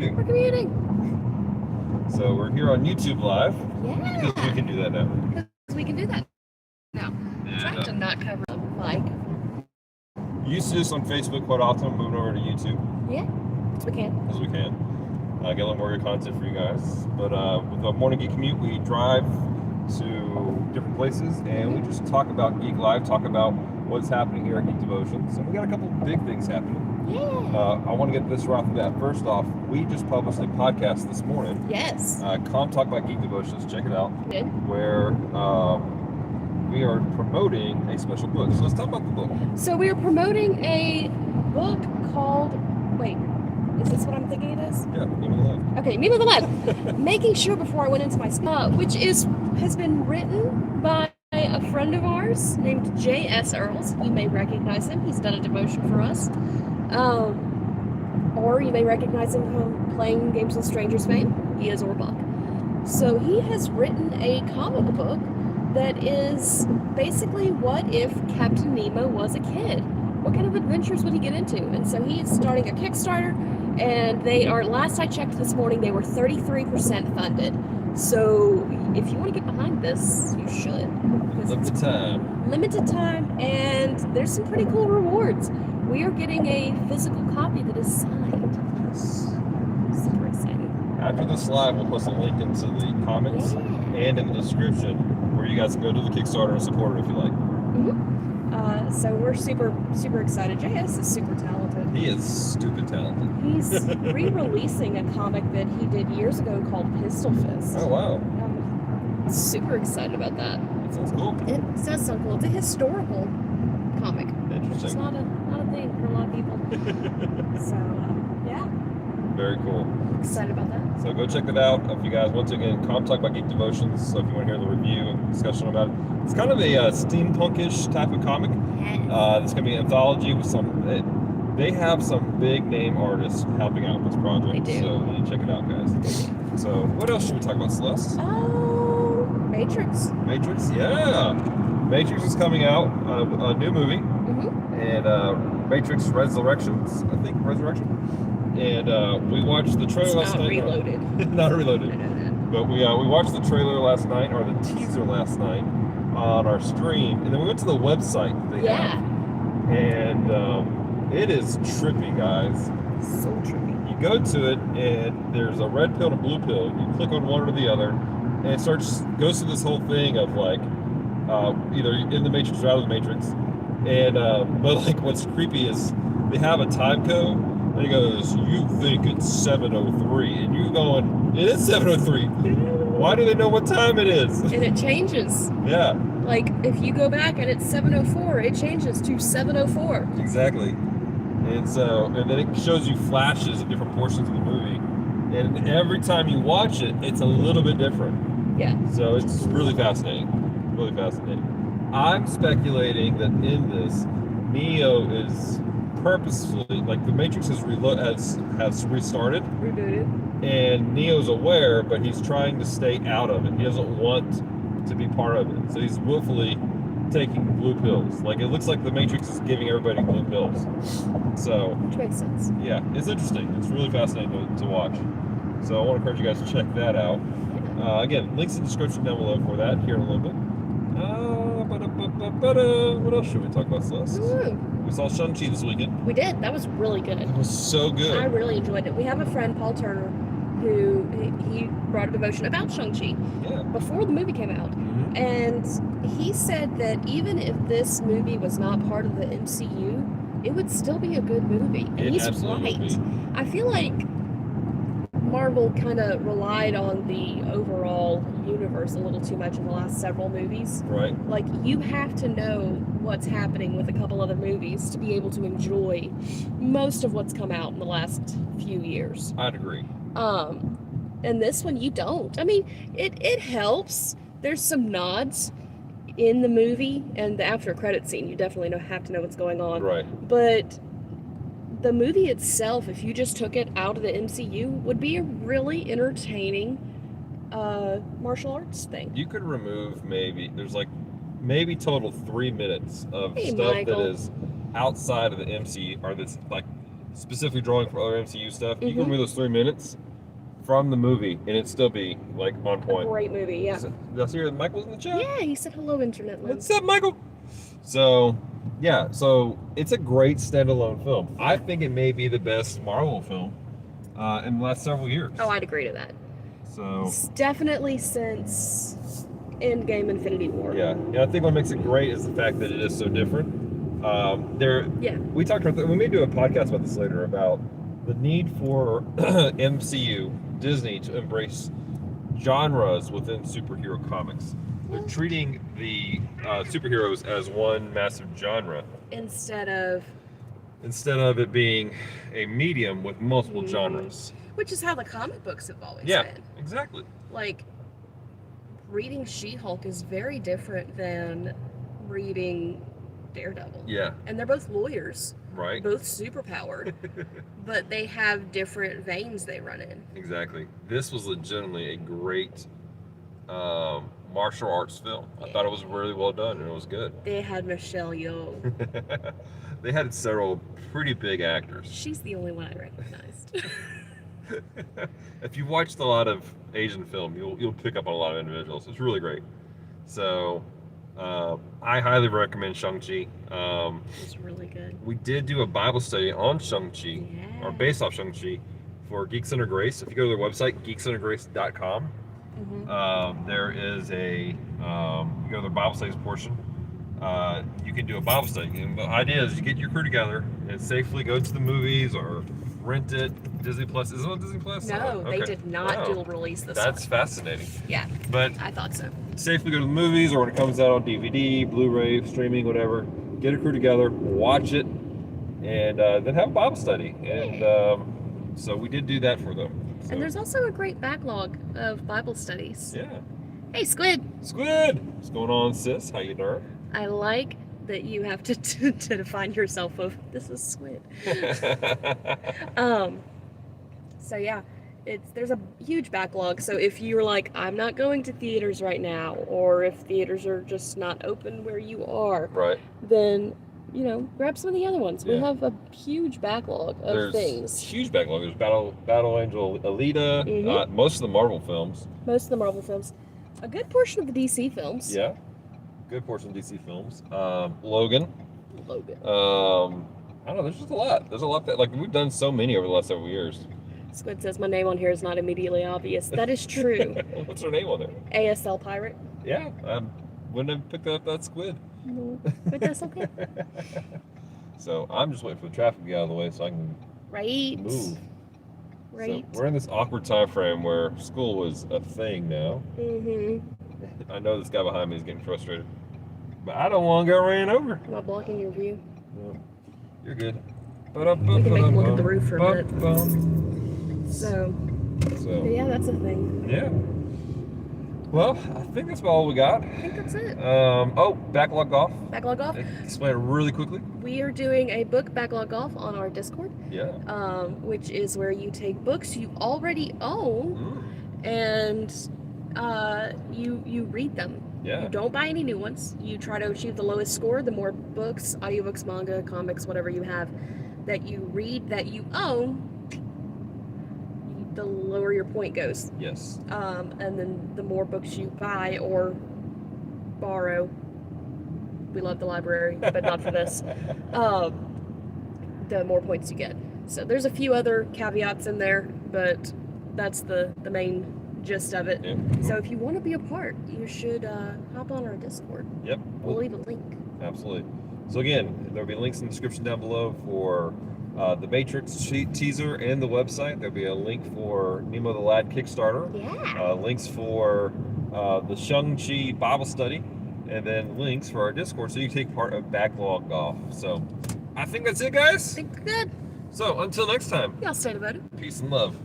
commuting. We're commuting. So we're here on YouTube Live. Yeah. Because we can do that now. Because we can do that now. Trying to not cover the mic. Used to do this on Facebook quite often, moving over to YouTube. Yeah, because we can. Because we can. Get a little more content for you guys. But with the Morning Geek Commute, we drive to different places and we just talk about Geek Live, talk about what's happening here at Geek Devotions. And we got a couple big things happening. Yeah. I want to get this right off the bat. First off, we just published a podcast this morning. Yes. Talk about Geek Devotions. Check it out. Good. Where we are promoting a special book. So let's talk about the book. So we are promoting a book called, wait, is this what I'm thinking it is? Yeah, Meme of the Month. Okay, Meme of the Month. Making sure before I went into my which has been written by a friend of ours named J.S. Earls. You may recognize him. He's done a devotion for us. Or you may recognize him from playing games with strangers fame. He is Orbuck. So he has written a comic book that is basically what if Captain Nemo was a kid? What kind of adventures would he get into? And so he is starting a Kickstarter, and they are, last I checked this morning, they were 33% funded. So if you want to get behind this, you should. Limited time. Limited time, and there's some pretty cool rewards. We are getting a physical copy that is signed. Super excited. After this live, we'll post a link into the comments and in the description where you guys can go to the Kickstarter and support it if you like. So we're super excited. JS is super talented. He is stupid talented. He's re-releasing a comic that he did years ago called Pistol Fist. Oh, wow. I'm super excited about that. That sounds cool. It does sound cool. It's a historical comic. Interesting. It's not a thing for a lot of people. So, yeah. Very cool. Excited about that. So go check that out if you guys want to. Again, talk about Geek Devotions. So if you want to hear the review and discussion about it, it's kind of a steampunkish type of comic. It's going to be an anthology with some. They have some big name artists helping out with this project. They do. So you need to check it out, guys. So what else should we talk about, Celeste? Oh, Matrix. Matrix, yeah. Matrix is coming out, a new movie, and Matrix Resurrections, I think, Resurrection. And we watched the trailer last night. Reloaded. Not reloaded. But we watched the trailer last night, or the teaser last night, on our stream, and then we went to the website they have. And it is trippy, guys. So trippy. You go to it, and there's a red pill and a blue pill. You click on one or the other, and it goes through this whole thing of like either in the Matrix or out of the Matrix. And but like what's creepy is they have a time code. And he goes, you think it's 7:03, and you going, it is 7:03. Why do they know what time it is? And it changes. Yeah. Like if you go back and it's 7:04, it changes to 7:04. Exactly. And then it shows you flashes of different portions of the movie, and every time you watch it, it's a little bit different. Yeah. So it's really fascinating. Really fascinating. I'm speculating that in this, Neo is purposefully, like the Matrix has restarted, Rebooted. and Neo's aware, but he's trying to stay out of it. He doesn't want to be part of it, so he's willfully taking blue pills. Like it looks like the Matrix is giving everybody blue pills. So which makes sense. Yeah, it's interesting. It's really fascinating to watch. So I want to encourage you guys to check that out. Again, links in the description down below for that here in a little bit. What else should we talk about, Celeste? We saw Shang-Chi this weekend. We did. That was really good. It was so good. I really enjoyed it. We have a friend, Paul Turner, who he brought a devotion about Shang-Chi before the movie came out. And he said that even if this movie was not part of the MCU, it would still be a good movie. And he's right. I feel like Marvel kind of relied on the overall universe a little too much in the last several movies. Right. Like, you have to know what's happening with a couple other movies to be able to enjoy most of what's come out in the last few years. I'd agree. And this one, you don't. I mean, it helps. There's some nods in the movie, and the after credit scene, you definitely have to know what's going on. Right. But the movie itself, if you just took it out of the MCU, would be a really entertaining martial arts thing. You could remove maybe total 3 minutes of stuff Michael. that is outside of the MCU, or that's like specifically drawing for other MCU stuff, you can Mhm. remove those 3 minutes from the movie and it'd still be like on A point. great movie, yeah. Did I see that Michael's in the chat? Yeah, he said hello, Internet Lens. What's up, Michael? So, yeah, so it's a great standalone film. I think it may be the best Marvel film in the last several years. Oh, I'd agree to that. So, It's definitely since Endgame Infinity War. yeah, I think what makes it great is the fact that it is so different. Yeah. We talked about we may do a podcast about this later about the need for MCU, Disney, to embrace genres within superhero comics. They're treating the superheroes as one massive genre Instead of it being a medium with multiple genres. which is how the comic books have always Yeah, been. exactly. Like, reading She-Hulk is very different than reading Daredevil. Yeah, And they're both lawyers, right. both superpowered, but they have different veins they run in. Exactly. This was legitimately a great martial arts film. I thought it was really well done and it was good. They had Michelle Yeoh. They had several pretty big actors. She's the only one I recognized. If you've watched a lot of Asian film, you'll pick up on a lot of individuals. It's really great. So I highly recommend Shang-Chi. It's really good. We did do a Bible study on Shang-Chi, Yeah. or based off Shang-Chi, for Geek Center Grace. If you go to their website, geekcentergrace.com, there is you go to their Bible studies portion. You can do a Bible study. And the idea is you get your crew together and safely go to the movies or rent it. Disney Plus. Is it on Disney Plus? No, Okay. they did not Wow. dual release this That's one. fascinating. Yeah, But I thought so. safely go to the movies or when it comes out on DVD, Blu-ray, streaming, whatever. Get a crew together, watch it, and then have a Bible study. And so we did do that for them. So, And there's also a great backlog of Bible studies. yeah. Hey, Squid! Squid! What's going on, sis? How you doing? I like that you have to define yourself of, this is Squid. So yeah, there's a huge backlog. So if you're like, I'm not going to theaters right now, or if theaters are just not open where you are, Right. then grab some of the other ones. We Yeah. have a huge backlog of There's things. huge backlog. There's Battle Angel Alita, Mhm. most of the Marvel films. Most of the Marvel films, a good portion of the DC films. Yeah. Good portion of DC films. Logan. Logan. I don't know, there's just a lot. There's a lot that, we've done so many over the last several years. Squid says my name on here is not immediately obvious. That is true. What's her name on there? ASL Pirate. Yeah, wouldn't have picked up that Squid. No, but that's okay. So I'm just waiting for the traffic to get out of the way so I can Right. move. Right. So we're in this awkward time frame where school is a thing now. I know this guy behind me is getting frustrated, but I don't want to get ran over. Am I blocking your view? No, you're good. We can make him look at the roof for a minute. So yeah, that's a thing. Yeah. Well, I think that's about all we got. I think that's it. Backlog golf. Backlog off. Explain it really quickly. We are doing a book backlog off on our Discord. Yeah. Which is where you take books you already own and you read them. Yeah. You don't buy any new ones. You try to achieve the lowest score. The more books, audiobooks, manga, comics, whatever you have that you read that you own, the lower your point goes. Yes. And then the more books you buy or borrow, we love the library, but not for this, the more points you get. So there's a few other caveats in there, but that's the main gist of it. Yep. So if you want to be a part, you should hop on our Discord. Yep. We'll leave a link. Absolutely. So again, there'll be links in the description down below for the Matrix teaser and the website. There'll be a link for Nemo the Lad Kickstarter. Yeah. Links for the Shang-Chi Bible study, and then links for our Discord so you can take part of Backlog Golf. So I think that's it, guys. I think we're good. So until next time, Y'all stay devoted. peace and love.